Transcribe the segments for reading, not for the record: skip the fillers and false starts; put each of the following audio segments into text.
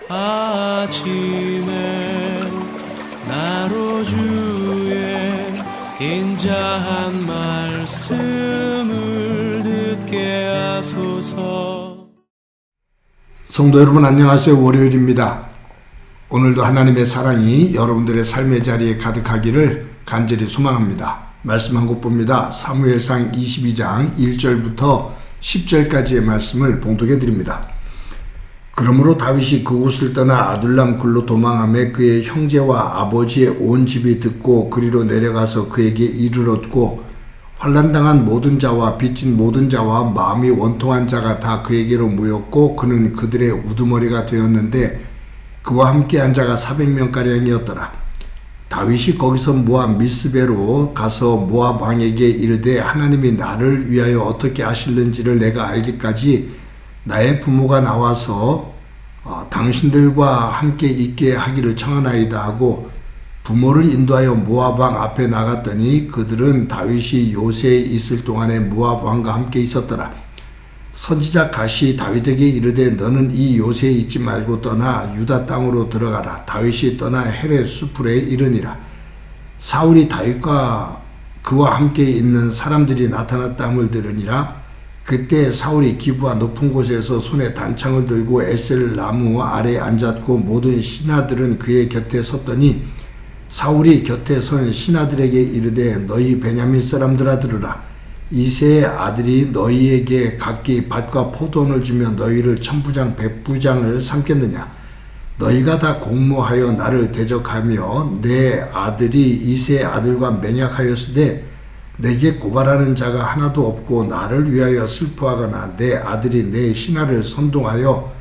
아침에 나로 주의 인자한 말씀을 듣게 하소서. 성도 여러분 안녕하세요. 월요일입니다. 오늘도 하나님의 사랑이 여러분들의 삶의 자리에 가득하기를 간절히 소망합니다. 말씀 한 곳 봅니다. 사무엘상 22장 1절부터 10절까지의 말씀을 봉독해 드립니다. 그러므로 다윗이 그곳을 떠나 아둘람 굴로 도망하며 그의 형제와 아버지의 온 집이 듣고 그리로 내려가서 그에게 이르렀고 환난당한 모든 자와 빚진 모든 자와 마음이 원통한 자가 다 그에게로 모였고 그는 그들의 우두머리가 되었는데 그와 함께한 자가 400명가량이었더라. 다윗이 거기서 모압 미스베로 가서 모압 왕에게 이르되 하나님이 나를 위하여 어떻게 하실는지를 내가 알기까지 나의 부모가 나와서 당신들과 함께 있게 하기를 청하나이다 하고 부모를 인도하여 모압 왕 앞에 나갔더니 그들은 다윗이 요새에 있을 동안에 모압 왕과 함께 있었더라. 선지자 갓이 다윗에게 이르되 너는 이 요새에 있지 말고 떠나 유다 땅으로 들어가라. 다윗이 떠나 헤렛 수풀에 이르니라. 사울이 다윗과 그와 함께 있는 사람들이 나타났다함을 들으니라. 그때 사울이 기브아 높은 곳에서 손에 단창을 들고 에셀 나무 아래에 앉았고 모든 신하들은 그의 곁에 섰더니 사울이 곁에 선 신하들에게 이르되 너희 베냐민 사람들아 들으라. 이새의 아들이 너희에게 각기 밭과 포도원을 주며 너희를 천부장 백부장을 삼겠느냐. 너희가 다 공모하여 나를 대적하며 내 아들이 이새의 아들과 맹약하였으되 내게 고발하는 자가 하나도 없고 나를 위하여 슬퍼하거나 내 아들이 내 신하를 선동하여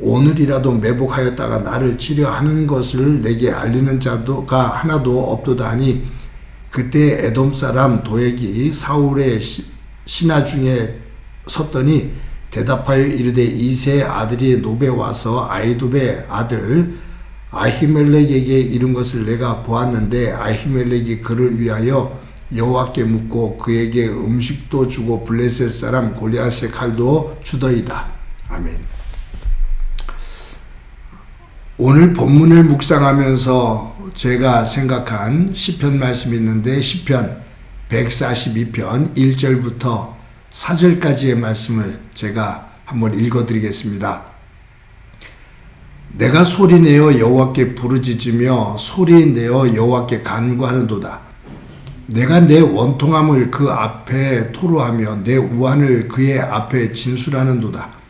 오늘이라도 매복하였다가 나를 치려하는 것을 내게 알리는 자가 하나도 없도다 하니 그때 에돔 사람 도액이 사울의 신하 중에 섰더니 대답하여 이르되 이새의 아들이 노베 와서 아히두베의 아들 아히멜렉에게 이른 것을 내가 보았는데 아히멜렉이 그를 위하여 여호와께 묻고 그에게 음식도 주고 블레셋 사람 골리앗의 칼도 주더이다. 아멘. 오늘 본문을 묵상하면서 제가 생각한 시편 말씀이 있는데 시편 142편 1절부터 4절까지의 말씀을 제가 한번 읽어드리겠습니다. 내가 소리내어 여호와께 부르짖으며 소리내어 여호와께 간구하는도다. 내가 내 원통함을 그 앞에 토로하며 내 우환을 그의 앞에 진술하는도다.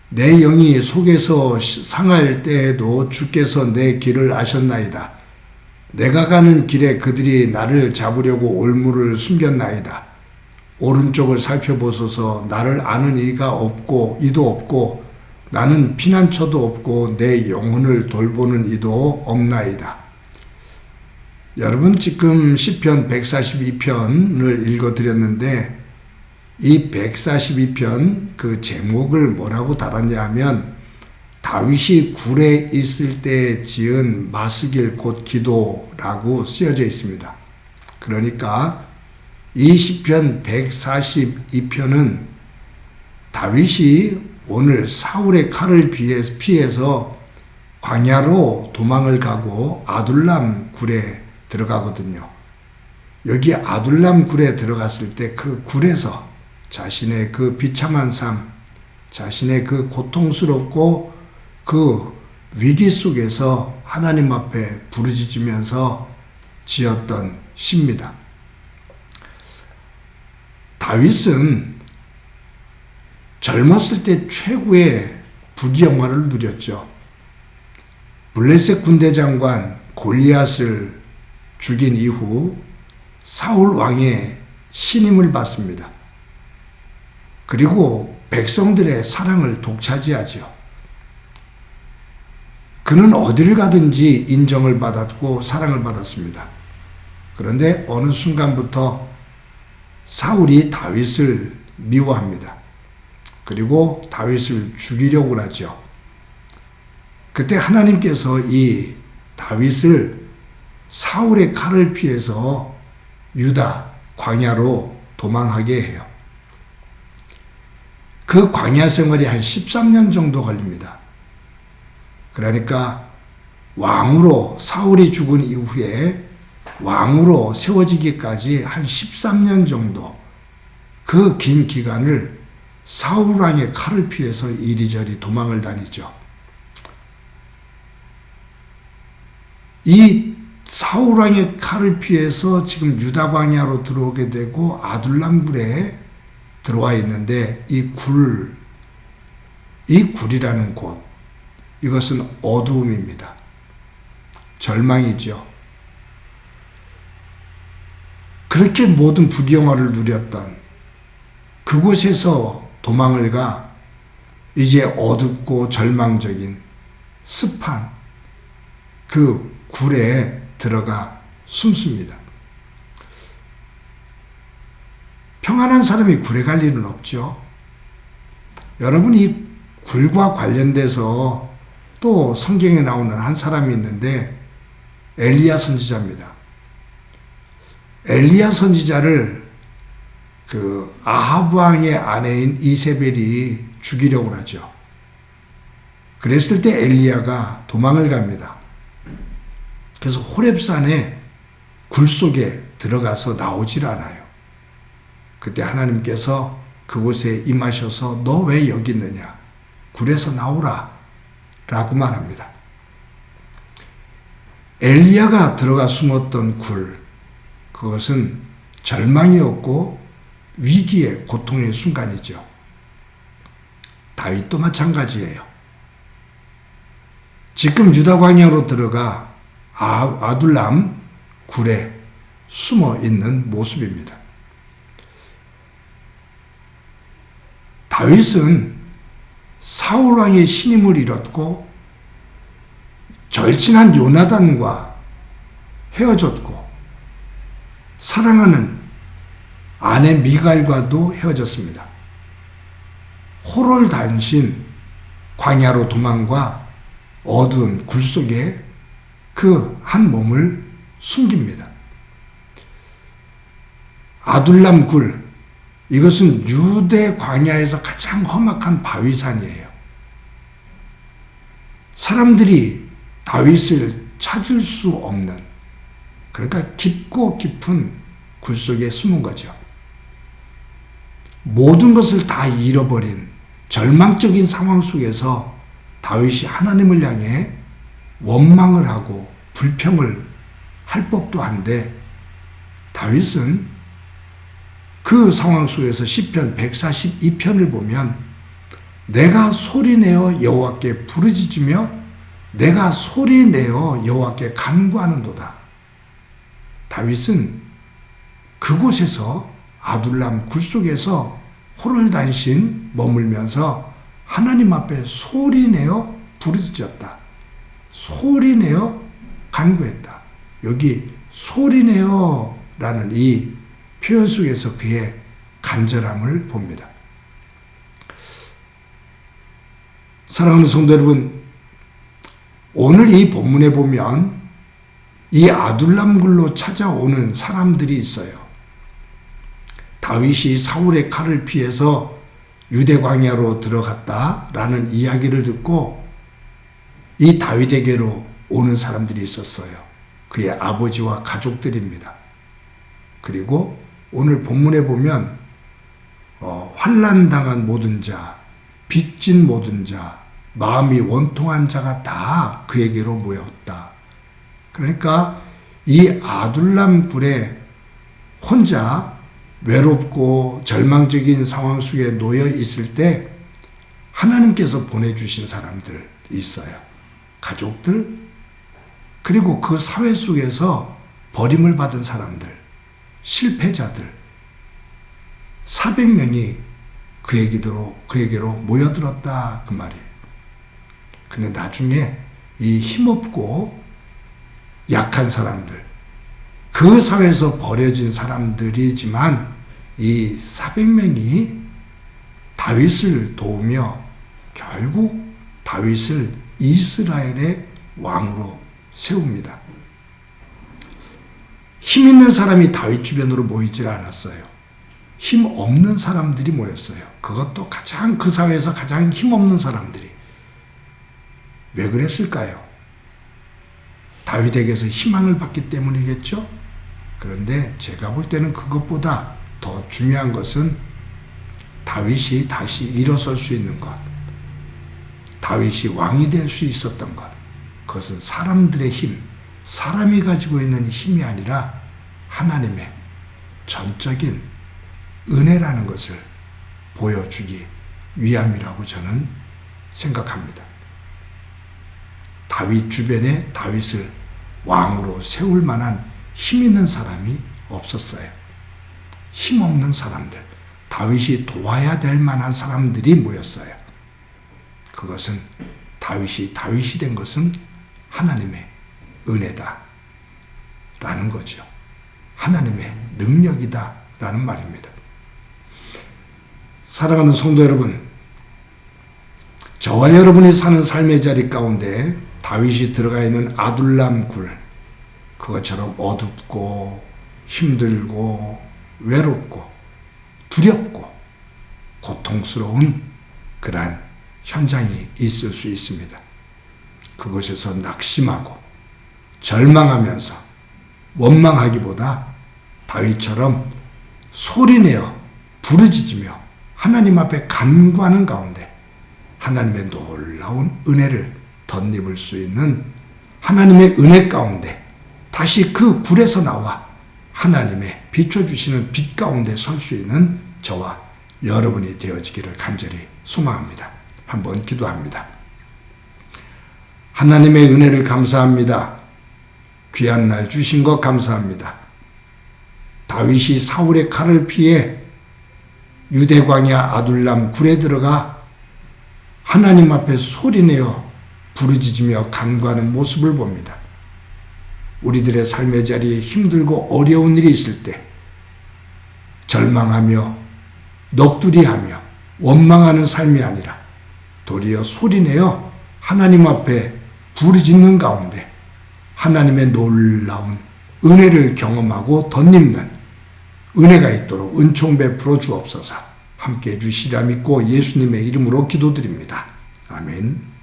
내 영이 속에서 상할 때에도 주께서 내 길을 아셨나이다. 내가 가는 길에 그들이 나를 잡으려고 올무를 숨겼나이다. 오른쪽을 살펴보소서. 나를 아는 이가 없고 이도 없고 나는 피난처도 없고 내 영혼을 돌보는 이도 없나이다. 여러분 지금 시편 142편을 읽어드렸는데 이 142편 그 제목을 뭐라고 달았냐 하면 다윗이 굴에 있을 때 지은 마스길 곧 기도라고 쓰여져 있습니다. 그러니까 이 시편 142편은 다윗이 오늘 사울의 칼을 피해서 광야로 도망을 가고 아둘람 굴에 들어가거든요. 여기 아둘람 굴에 들어갔을 때 그 굴에서 자신의 그 비참한 삶, 자신의 그 고통스럽고 그 위기 속에서 하나님 앞에 부르짖으면서 지었던 시입니다. 다윗은 젊었을 때 최고의 부귀영화를 누렸죠. 블레셋 군대 장관 골리앗을 죽인 이후 사울 왕의 신임을 받습니다. 그리고 백성들의 사랑을 독차지하죠. 그는 어디를 가든지 인정을 받았고 사랑을 받았습니다. 그런데 어느 순간부터 사울이 다윗을 미워합니다. 그리고 다윗을 죽이려고 하죠. 그때 하나님께서 이 다윗을 사울의 칼을 피해서 유다 광야로 도망하게 해요. 그 광야 생활이 한 13년 정도 걸립니다. 그러니까 왕으로 사울이 죽은 이후에 왕으로 세워지기까지 한 13년 정도 그 긴 기간을 사울 왕의 칼을 피해서 이리저리 도망을 다니죠. 이 사울 왕의 칼을 피해서 지금 유다 광야로 들어오게 되고 아둘람 굴에 들어와 있는데 이 굴이라는 곳, 이것은 어두움입니다. 절망이죠. 그렇게 모든 부귀영화를 누렸던 그곳에서 도망을 가 이제 어둡고 절망적인 습한 그 굴에 들어가 숨습니다. 평안한 사람이 굴에 갈 일은 없죠. 여러분, 이 굴과 관련돼서 또 성경에 나오는 한 사람이 있는데 엘리야 선지자입니다. 엘리야 선지자를 그 아합 왕의 아내인 이세벨이 죽이려고 하죠. 그랬을 때 엘리야가 도망을 갑니다. 그래서 호렙산에 굴 속에 들어가서 나오질 않아요. 그때 하나님께서 그곳에 임하셔서 너 왜 여기 있느냐? 굴에서 나오라 라고 말합니다. 엘리야가 들어가 숨었던 굴, 그것은 절망이었고 위기의 고통의 순간이죠. 다윗도 마찬가지예요. 지금 유다 광야로 들어가 아둘람 굴에 숨어 있는 모습입니다. 다윗은 사울 왕의 신임을 잃었고 절친한 요나단과 헤어졌고 사랑하는 아내 미갈과도 헤어졌습니다. 호롤단신 광야로 도망과 어두운 굴 속에 그 한 몸을 숨깁니다. 아둘람 굴, 이것은 유대 광야에서 가장 험악한 바위산이에요. 사람들이 다윗을 찾을 수 없는, 그러니까 깊고 깊은 굴 속에 숨은 거죠. 모든 것을 다 잃어버린 절망적인 상황 속에서 다윗이 하나님을 향해 원망을 하고 불평을 할 법도 한데, 다윗은 그 상황 속에서 시편 142편을 보면 내가 소리내어 여호와께 부르짖으며 내가 소리내어 여호와께 간구하는도다. 다윗은 그곳에서 아둘람 굴 속에서 호롤단신 머물면서 하나님 앞에 소리내어 부르짖었다. 소리내어 간구했다. 여기 소리내어라는 이 표현 속에서 그의 간절함을 봅니다. 사랑하는 성도 여러분, 오늘 이 본문에 보면 이 아둘람 굴로 찾아오는 사람들이 있어요. 다윗이 사울의 칼을 피해서 유대 광야로 들어갔다라는 이야기를 듣고 이 다윗에게로 오는 사람들이 있었어요. 그의 아버지와 가족들입니다. 그리고 오늘 본문에 보면 환난당한 모든 자, 빚진 모든 자, 마음이 원통한 자가 다 그에게로 모였다. 그러니까 이 아둘람 굴에 혼자 외롭고 절망적인 상황 속에 놓여 있을 때 하나님께서 보내주신 사람들 있어요. 가족들, 그리고 그 사회 속에서 버림을 받은 사람들, 실패자들, 400명이 그에게로 모여들었다 그 말이에요. 근데 나중에 이 힘없고 약한 사람들, 그 사회에서 버려진 사람들이지만 이 400명이 다윗을 도우며 결국 다윗을 이스라엘의 왕으로 세웁니다. 힘 있는 사람이 다윗 주변으로 모이질 않았어요. 힘 없는 사람들이 모였어요. 그것도 그 사회에서 가장 힘 없는 사람들이. 왜 그랬을까요? 다윗에게서 희망을 받기 때문이겠죠? 그런데 제가 볼 때는 그것보다 더 중요한 것은 다윗이 다시 일어설 수 있는 것, 다윗이 왕이 될 수 있었던 것, 그것은 사람들의 힘, 사람이 가지고 있는 힘이 아니라 하나님의 전적인 은혜라는 것을 보여주기 위함이라고 저는 생각합니다. 다윗 주변에 다윗을 왕으로 세울 만한 힘 있는 사람이 없었어요. 힘없는 사람들, 다윗이 도와야 될 만한 사람들이 모였어요. 그것은 다윗이 된 것은 하나님의 은혜다 라는 거죠. 하나님의 능력이다 라는 말입니다. 사랑하는 성도 여러분, 저와 여러분이 사는 삶의 자리 가운데 다윗이 들어가 있는 아둘람 굴, 그것처럼 어둡고 힘들고 외롭고 두렵고 고통스러운 그러한 현장이 있을 수 있습니다. 그곳에서 낙심하고 절망하면서 원망하기보다 다윗처럼 소리내어 부르짖으며 하나님 앞에 간구하는 가운데 하나님의 놀라운 은혜를 덧입을 수 있는 하나님의 은혜 가운데 다시 그 굴에서 나와 하나님의 비춰주시는 빛 가운데 설 수 있는 저와 여러분이 되어지기를 간절히 소망합니다. 한번 기도합니다. 하나님의 은혜를 감사합니다. 귀한 날 주신 것 감사합니다. 다윗이 사울의 칼을 피해 유대 광야 아둘람 굴에 들어가 하나님 앞에 소리내어 부르짖으며 간구하는 모습을 봅니다. 우리들의 삶의 자리에 힘들고 어려운 일이 있을 때 절망하며 넋두리하며 원망하는 삶이 아니라 도리어 소리내어 하나님 앞에 부르짖는 가운데 하나님의 놀라운 은혜를 경험하고 덧입는 은혜가 있도록 은총 베풀어 주옵소서. 함께해 주시리라 믿고 예수님의 이름으로 기도드립니다. 아멘.